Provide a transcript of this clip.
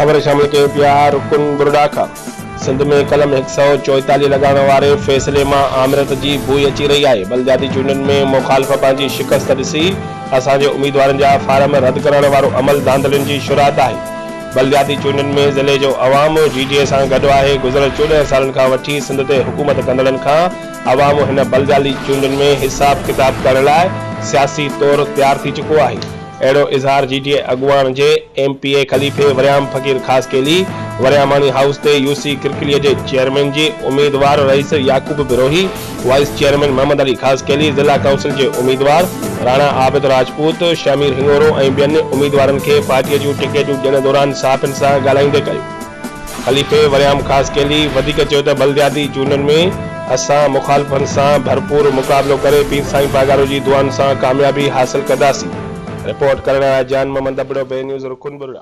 ख़बर शामिल कयो पिया रुकन बुरड़ा खां। सिंध में कलम 144 लगाइण वारे फ़ैसिले मां आमिरत जी बुई अची रही आहे। बलदियाती चूंडनि में मुखालिफ़ पंहिंजी शिकस्त ॾिसी असांजे उम्मीदवारनि जा फार्म रद्द करण वारो अमल धांधलियुनि जी शुरुआत आहे। बलदियाती चूंडनि में ज़िले जो अवाम जीडीए सां गॾु आहे। गुज़िरियल 14 सालनि खां वठी सिंध ते हुकूमत कंदड़नि खां अवाम हिन बलदियाती चूंडनि में हिसाब किताब करण लाइ सियासी तौरु तयारु थी चुको आहे। अहिड़ो इज़हार जीडीए अॻुवान जे एमपीए खलीफ़े वरियाम फ़कीर ख़ासकेली वरियामानी हाउस ते यूसी किरकिलीअ जे चेयरमैन जी उम्मीदवार rice Yakub Birohi, wise chairman Mohammad Ali ख़ासकेली, ज़िला काउंसिल जे उम्मीदवार राणा आबिद राजपूत, शमीर हिंगोरो ऐं ॿियनि उम्मीदवारनि खे पार्टीअ जूं टिकेटूं ॾियण दौरान सहाफ़ियुनि सां ॻाल्हाईंदे कयो। खलीफ़े वरियाम ख़ासकेली वधीक चयो त बलदियाती चूंडनि में असां मुखालिफ़नि सां भरपूर मुक़ाबिलो करे पीर साईं पागारो जी दुआनि सां कामयाबी हासिल कंदासीं। रिपोर्ट करण वारा जान मोहम्मद अबड़ो, बे न्यूज़ रुकन बुरड़ा।